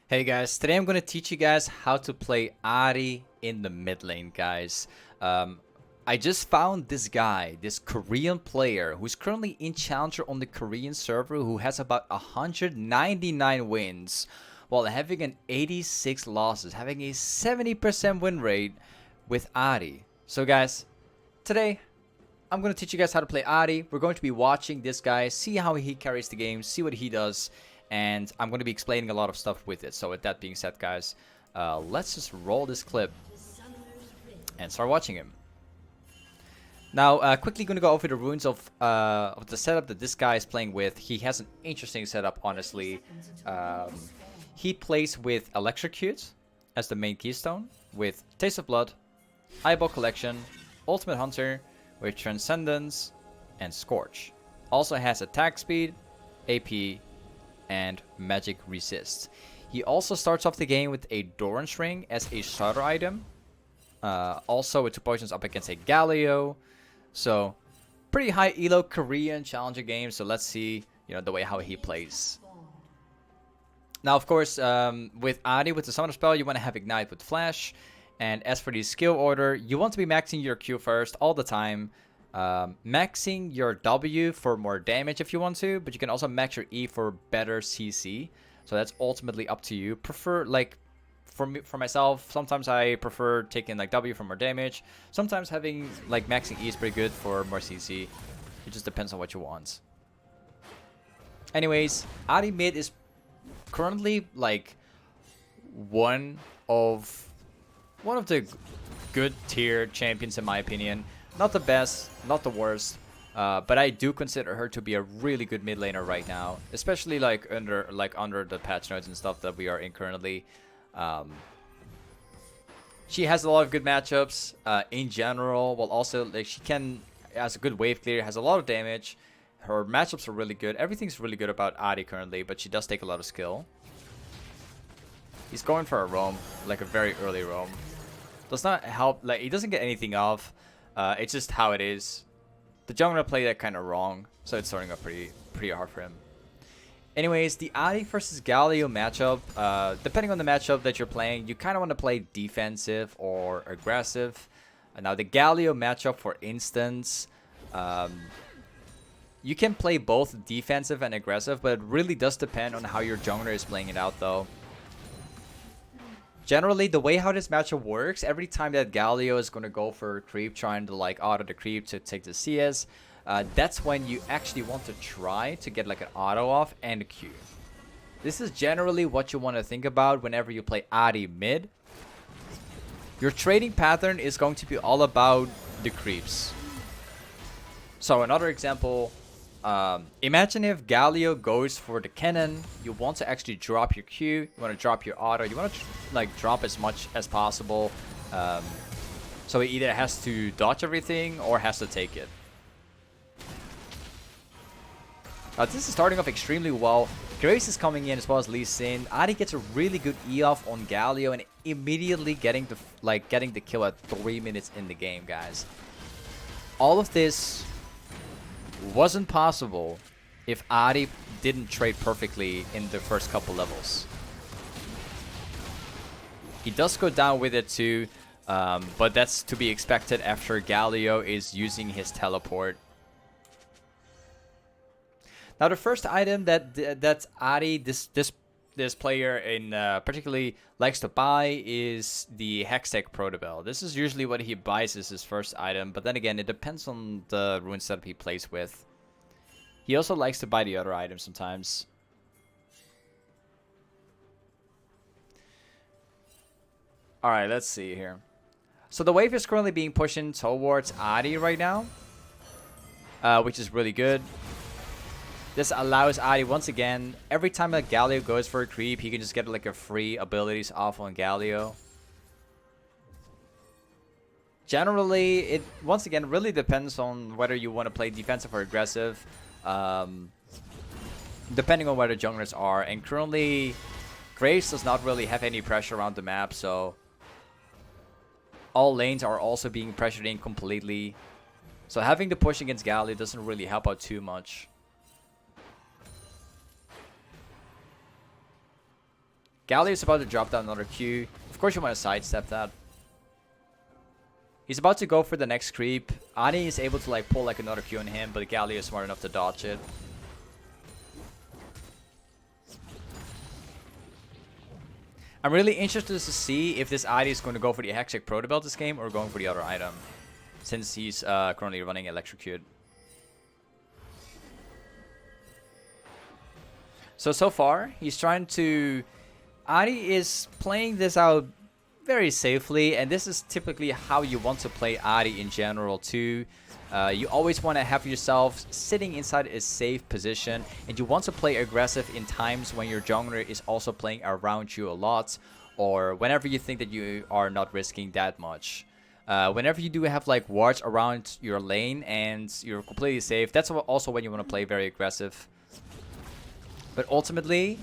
Hey guys, today I'm going to teach you guys how to play Ahri in the mid lane, guys. I just found this guy, this Korean player who's currently in Challenger on the Korean server who has about 199 wins while having an 86 losses, having a 70% win rate with Ahri. So guys, today I'm going to teach you guys how to play Ahri. We're going to be watching this guy, see how he carries the game, see what he does, and I'm going to be explaining a lot of stuff with it. So with that being said, guys, let's just roll this clip and start watching him. Now, quickly going to go over the runes of the setup that this guy is playing with. He has an interesting setup, honestly. He plays with Electrocute as the main keystone, with Taste of Blood, Eyeball Collection, Ultimate Hunter, with Transcendence and Scorch. Also has attack speed, AP, and magic resist. He also starts off the game with a Doran's Ring as a starter item. Also with 2 potions up against a Galio. So pretty high elo Korean challenger game. So let's see, the way how he plays. Now, of course, with Ahri, with the summoner spell, you want to have Ignite with Flash. And as for the skill order, you want to be maxing your Q first all the time. Maxing your W for more damage if you want to, but you can also max your E for better CC. So that's ultimately up to you. For myself, sometimes I prefer taking like W for more damage. Sometimes having like maxing E is pretty good for more CC. It just depends on what you want. Anyways, Ahri mid is currently like one of the good tier champions in my opinion. Not the best, not the worst, but I do consider her to be a really good mid laner right now, especially like under the patch notes and stuff that we are in currently. She has a lot of good matchups in general, while also like she has a good wave clear, has a lot of damage. Her matchups are really good. Everything's really good about Ahri currently, but she does take a lot of skill. He's going for a roam, like a very early roam. Does not help, like he doesn't get anything off. It's just how it is. The jungler played that kind of wrong, so it's starting up pretty hard for him. Anyways, the Ahri versus Galio matchup, depending on the matchup that you're playing, you kind of want to play defensive or aggressive. Now, the Galio matchup, for instance, you can play both defensive and aggressive, but it really does depend on how your jungler is playing it out, though. Generally, the way how this matchup works, every time that Galio is going to go for a creep, trying to like auto the creep to take the CS, that's when you actually want to try to get like an auto off and a Q. This is generally what you want to think about whenever you play Ahri mid. Your trading pattern is going to be all about the creeps. So another example, imagine if Galio goes for the cannon. You want to actually drop your Q, you want to drop your auto, you want to like drop as much as possible. So he either has to dodge everything or has to take it. This is starting off extremely well. Grace is coming in as well as Lee Sin. Ahri gets a really good E off on Galio and immediately getting the kill at 3 minutes in the game, guys. All of this wasn't possible if Ahri didn't trade perfectly in the first couple levels. He does go down with it too, but that's to be expected after Galio is using his teleport. Now, the first item that Ahri, this player in particularly likes to buy is the Hextech Protobell. This is usually what he buys as his first item, but then again, it depends on the rune setup he plays with. He also likes to buy the other items sometimes. Alright, let's see here. So the wave is currently being pushed in towards Ahri right now, which is really good. This allows Ahri, once again, every time that Galio goes for a creep, he can just get like a free abilities off on Galio. Generally, it once again really depends on whether you want to play defensive or aggressive, depending on where the junglers are. And currently, Graves does not really have any pressure around the map, so all lanes are also being pressured in completely. So having the push against Galio doesn't really help out too much. Galio is about to drop down another Q. Of course you want to sidestep that. He's about to go for the next creep. Ahri is able to like pull like another Q on him, but Galio is smart enough to dodge it. I'm really interested to see if this Ahri is going to go for the Hextech Proto Belt this game or going for the other item, since he's currently running Electrocute. So far, he's trying to... Ahri is playing this out very safely, and this is typically how you want to play Ahri in general too. You always want to have yourself sitting inside a safe position, and you want to play aggressive in times when your jungler is also playing around you a lot, or whenever you think that you are not risking that much. Whenever you do have like wards around your lane and you're completely safe, that's also when you want to play very aggressive. But ultimately,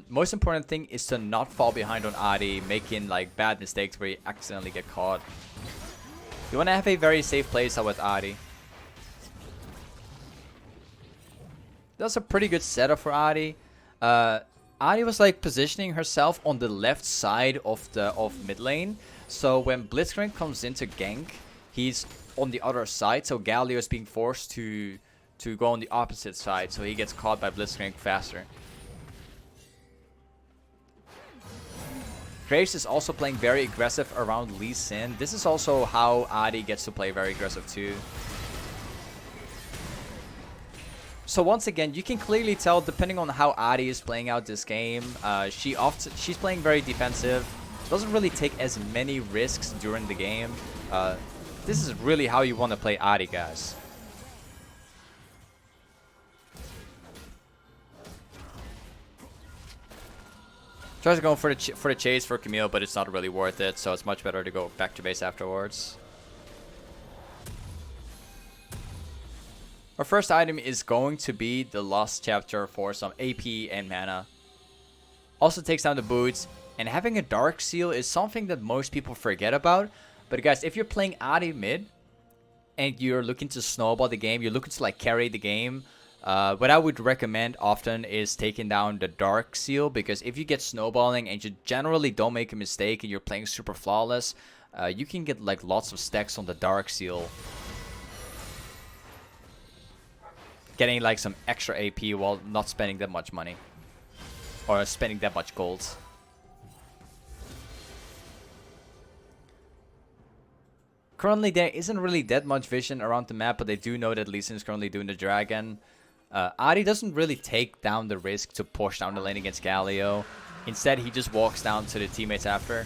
most important thing is to not fall behind on Ahri, making like bad mistakes where you accidentally get caught. You want to have a very safe playstyle with Ahri. That's a pretty good setup for Ahri. Ahri was like positioning herself on the left side of mid lane. So when Blitzcrank comes in to gank, he's on the other side. So Galio is being forced to go on the opposite side, so he gets caught by Blitzcrank faster. Graves is also playing very aggressive around Lee Sin. This is also how Ahri gets to play very aggressive too. So once again, you can clearly tell, depending on how Ahri is playing out this game, she's playing very defensive. Doesn't really take as many risks during the game. This is really how you want to play Ahri, guys. Tries to go for the chase for Camille, but it's not really worth it, so it's much better to go back to base afterwards. Our first item is going to be the Lost Chapter for some AP and mana. Also takes down the boots, and having a Dark Seal is something that most people forget about. But guys, if you're playing Ahri mid, and you're looking to snowball the game, you're looking to like carry the game, what I would recommend often is taking down the Dark Seal, because if you get snowballing and you generally don't make a mistake and you're playing super flawless, you can get like lots of stacks on the Dark Seal. Getting like some extra AP while not spending that much money. Or spending that much gold. Currently there isn't really that much vision around the map, but they do know that Lee Sin is currently doing the dragon. Ahri doesn't really take down the risk to push down the lane against Galio. Instead, he just walks down to the teammates after.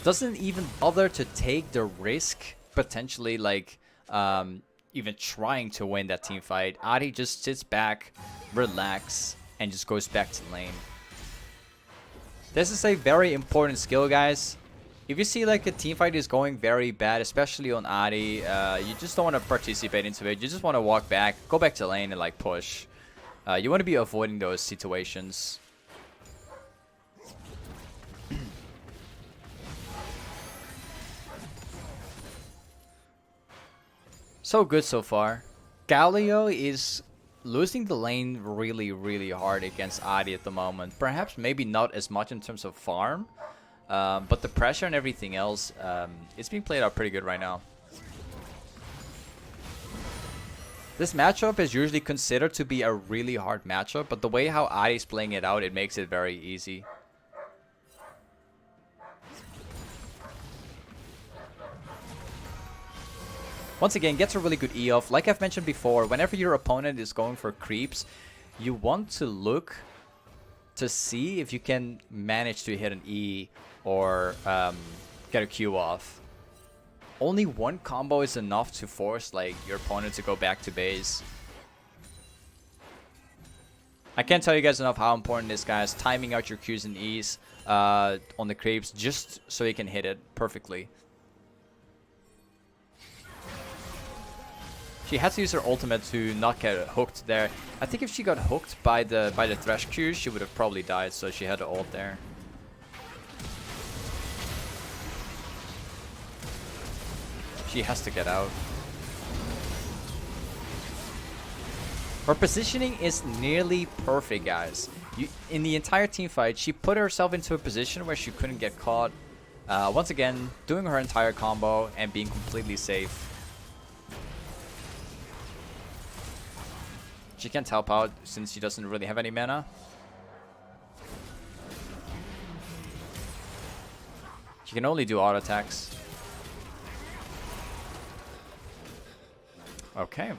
Doesn't even bother to take the risk, potentially like even trying to win that team fight. Ahri just sits back, relax, and just goes back to lane. This is a very important skill, guys. If you see like a team fight is going very bad, especially on Ahri, you just don't want to participate into it. You just want to walk back, go back to lane and like push. You want to be avoiding those situations. So good so far. Galio is losing the lane really, really hard against Ahri at the moment. Perhaps maybe not as much in terms of farm. But the pressure and everything else, it's being played out pretty good right now. This matchup is usually considered to be a really hard matchup, but the way how Ahri is playing it out, it makes it very easy. Once again, gets a really good E off. Like I've mentioned before, whenever your opponent is going for creeps, you want to look to see if you can manage to hit an E or get a Q off. Only one combo is enough to force like your opponent to go back to base. I can't tell you guys enough how important this guy is timing out your Qs and Es on the creeps just so you can hit it perfectly. She had to use her ultimate to not get hooked there. I think if she got hooked by the Thresh Q, she would have probably died, so she had to ult there. She has to get out. Her positioning is nearly perfect, guys. In the entire team fight, she put herself into a position where she couldn't get caught. Once again, doing her entire combo and being completely safe. She can't help out since she doesn't really have any mana. She can only do auto attacks. Okay.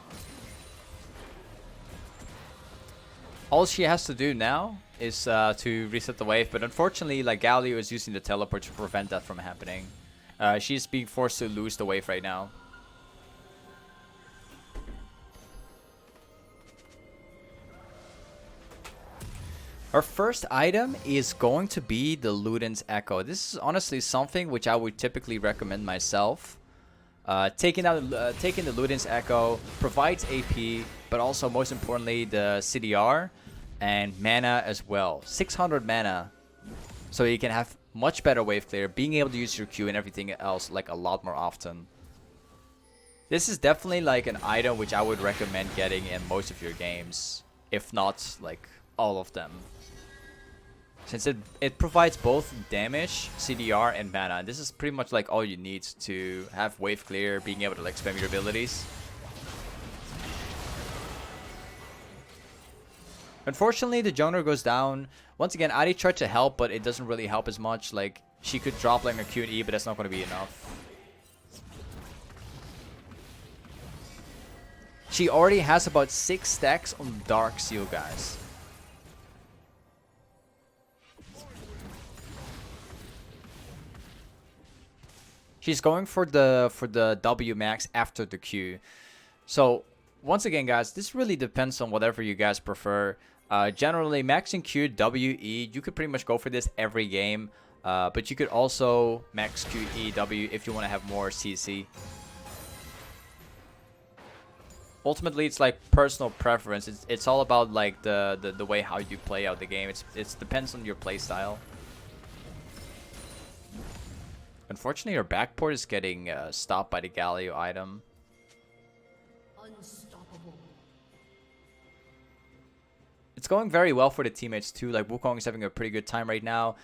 All she has to do now is to reset the wave, but unfortunately, like, Galio is using the teleport to prevent that from happening. She's being forced to lose the wave right now. Our first item is going to be the Luden's Echo. This is honestly something which I would typically recommend myself. Taking the Luden's Echo provides AP, but also most importantly the CDR and mana as well. 600 mana, so you can have much better wave clear, being able to use your Q and everything else like a lot more often. This is definitely like an item which I would recommend getting in most of your games, if not like all of them. Since it provides both damage, CDR, and mana. This is pretty much like all you need to have wave clear, being able to like spam your abilities. Unfortunately, the jungler goes down. Once again, Ahri tried to help, but it doesn't really help as much. Like, she could drop like a Q and E, but that's not going to be enough. She already has about 6 stacks on Dark Seal, guys. She's going for the W max after the Q. So once again, guys, this really depends on whatever you guys prefer. Generally, maxing Q, W, E, you could pretty much go for this every game. But you could also max Q, E, W if you want to have more CC. Ultimately, it's like personal preference. It's all about like the way how you play out the game. It depends on your play style. Unfortunately, our backport is getting stopped by the Galio item. Unstoppable. It's going very well for the teammates too. Like, Wukong is having a pretty good time right now.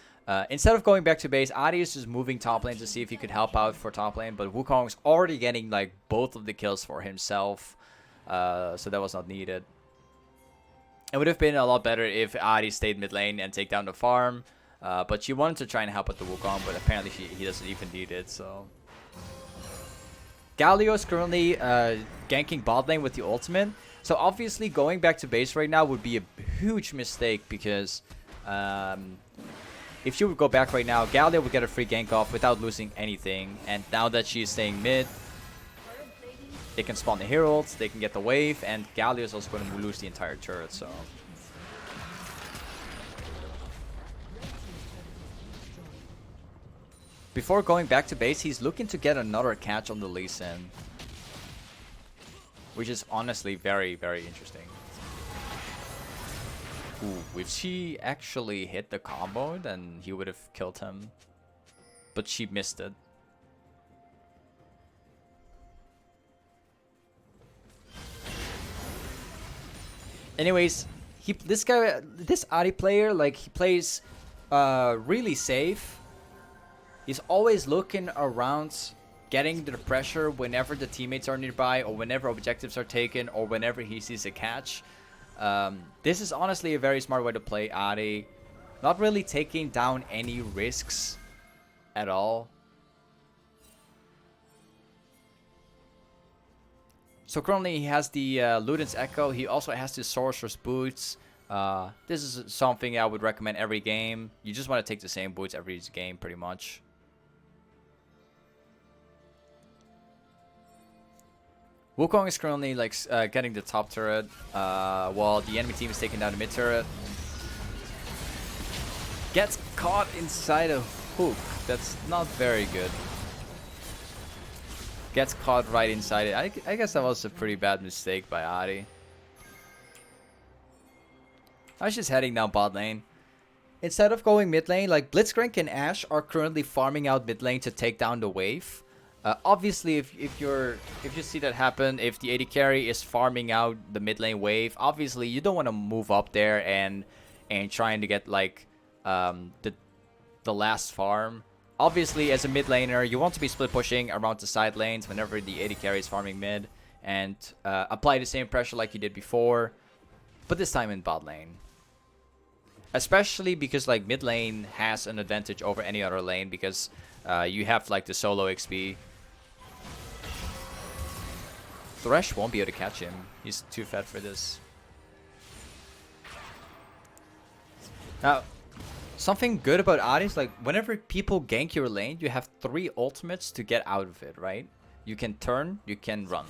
Instead of going back to base, Ahri is just moving top lane to see if he could help out for top lane. But Wukong's already getting like both of the kills for himself. So that was not needed. It would have been a lot better if Ahri stayed mid lane and take down the farm. But she wanted to try and help out the Wukong, but apparently he doesn't even need it, so... Galio is currently ganking bot lane with the ultimate. So obviously going back to base right now would be a huge mistake, because if she would go back right now, Galio would get a free gank off without losing anything. And now that she's staying mid, they can spawn the heralds, they can get the wave, and Galio is also going to lose the entire turret, so... Before going back to base, he's looking to get another catch on the Lee Sin, which is honestly very, very interesting. Ooh, if she actually hit the combo, then he would have killed him. But she missed it. Anyways, this Ahri player, like, he plays really safe. He's always looking around, getting the pressure whenever the teammates are nearby, or whenever objectives are taken, or whenever he sees a catch. This is honestly a very smart way to play Ahri. Not really taking down any risks at all. So currently he has the Luden's Echo. He also has the Sorcerer's Boots. This is something I would recommend every game. You just want to take the same boots every game pretty much. Wukong is currently like getting the top turret, while the enemy team is taking down the mid turret. Gets caught inside a hook. That's not very good. Gets caught right inside it. I guess that was a pretty bad mistake by Ahri. I was just heading down bot lane. Instead of going mid lane, like Blitzcrank and Ashe are currently farming out mid lane to take down the wave. Obviously, if you see that happen, if the AD carry is farming out the mid lane wave, obviously you don't want to move up there and trying to get like the last farm. Obviously, as a mid laner, you want to be split pushing around the side lanes whenever the AD carry is farming mid, and apply the same pressure like you did before, but this time in bot lane. Especially because like mid lane has an advantage over any other lane because you have like the solo XP. Thresh won't be able to catch him. He's too fat for this. Now, something good about Ahri is like whenever people gank your lane, you have 3 ultimates to get out of it, right? You can turn, you can run.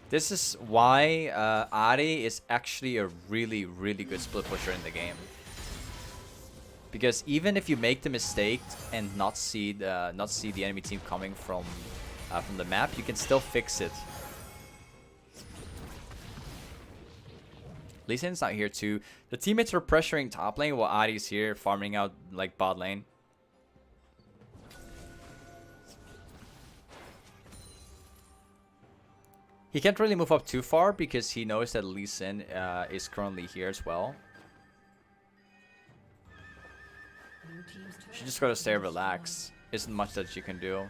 This is why Ahri is actually a really, really good split pusher in the game. Because even if you make the mistake and not see the enemy team coming from the map, you can still fix it. Lee Sin's not here too. The teammates are pressuring top lane while Ahri's here farming out like bot lane. He can't really move up too far because he knows that Lee Sin is currently here as well. You just gotta stay relaxed. Isn't much that you can do.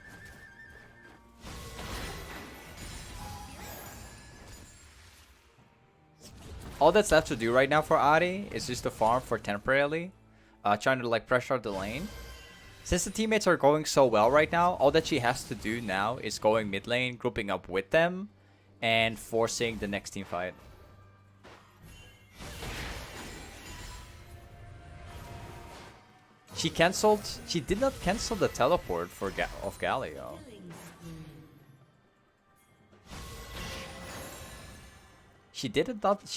All that's left to do right now for Ahri is just to farm for temporarily, trying to like pressure out the lane. Since the teammates are going so well right now, all that she has to do now is going mid lane, grouping up with them, and forcing the next team fight. She did not cancel the teleport for of Galio. She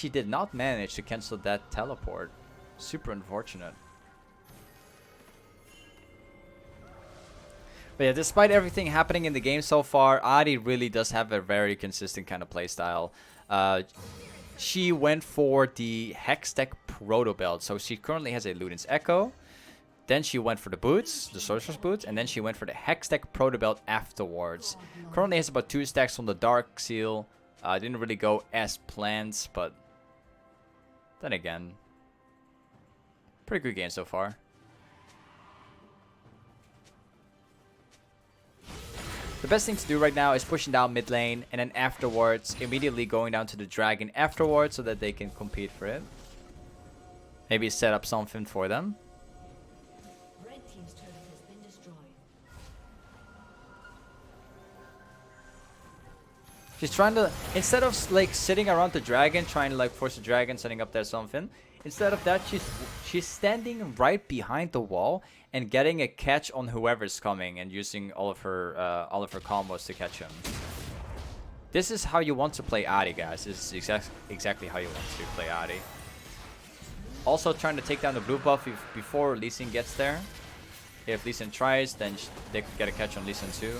did not manage to cancel that teleport. Super unfortunate. But yeah, despite everything happening in the game so far, Ahri really does have a very consistent kind of playstyle. She went for the Hextech Proto Belt. So she currently has a Luden's Echo. Then she went for the boots, the Sorcerer's boots, and then she went for the Hextech Proto Belt afterwards. Currently has about 2 stacks from the Dark Seal. Didn't really go as planned, but then again, pretty good game so far. The best thing to do right now is pushing down mid lane, and then afterwards, immediately going down to the dragon afterwards so that they can compete for it. Maybe set up something for them. She's trying to, instead of like sitting around the dragon, trying to like force the dragon, setting up there something. Instead of that, she's standing right behind the wall and getting a catch on whoever's coming and using all of her combos to catch him. This is how you want to play Ahri, guys. This is exactly how you want to play Ahri. Also trying to take down the blue buff before Lee Sin gets there. If Lee Sin tries, then they could get a catch on Lee Sin too.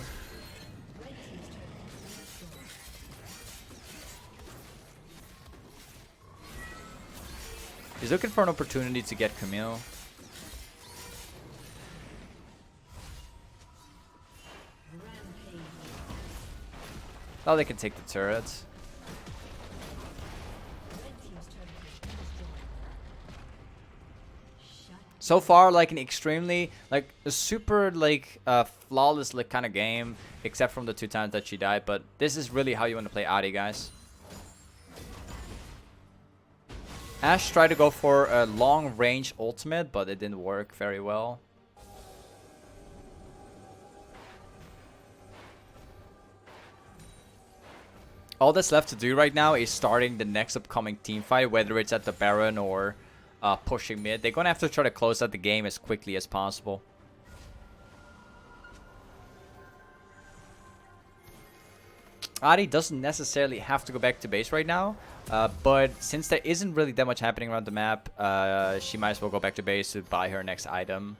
He's looking for an opportunity to get Camille. Now they can take the turret. So far, like an extremely, like a super, like flawless like kind of game, except from the 2 times that she died. But this is really how you want to play Ahri, guys. Ashe tried to go for a long range ultimate, but it didn't work very well. All that's left to do right now is starting the next upcoming team fight, whether it's at the Baron or pushing mid. They're gonna have to try to close out the game as quickly as possible. Ahri doesn't necessarily have to go back to base right now, but since there isn't really that much happening around the map, she might as well go back to base to buy her next item.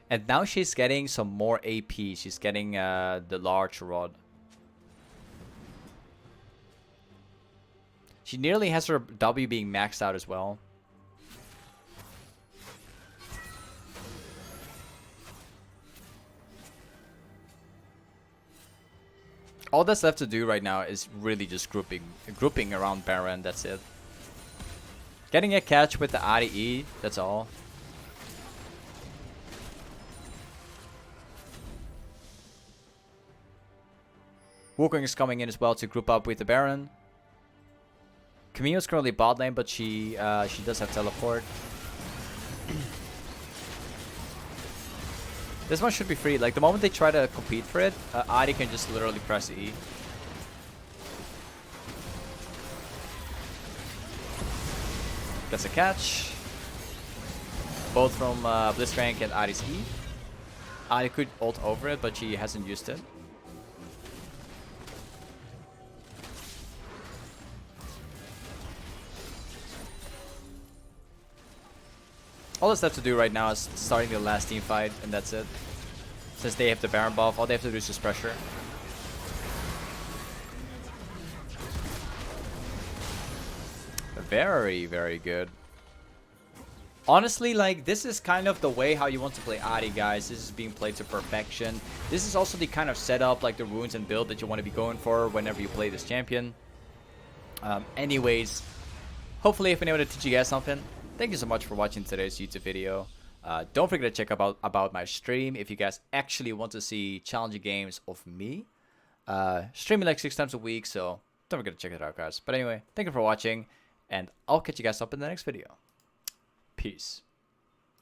And now she's getting some more AP. She's getting the large rod. She nearly has her W being maxed out as well. All that's left to do right now is really just grouping around Baron. That's it. Getting a catch with the Ahri E. That's all. Wukong is coming in as well to group up with the Baron. Camille's currently bot lane, but she does have teleport. This one should be free. Like the moment they try to compete for it, Ahri can just literally press E. Gets a catch. Both from Blitzcrank and Ahri's E. Ahri could ult over it, but she hasn't used it. All that's left to do right now is starting the last team fight, and that's it. Since they have the Baron buff, all they have to do is just pressure. Very, very good. Honestly, like, this is kind of the way how you want to play Ahri, guys. This is being played to perfection. This is also the kind of setup, like the runes and build that you want to be going for whenever you play this champion. Anyways, hopefully I've been able to teach you guys something. Thank you so much for watching today's YouTube video. Don't forget to check about my stream if you guys actually want to see challenging games of me. Streaming like 6 times a week, so don't forget to check it out, guys. But anyway, thank you for watching, and I'll catch you guys up in the next video. Peace.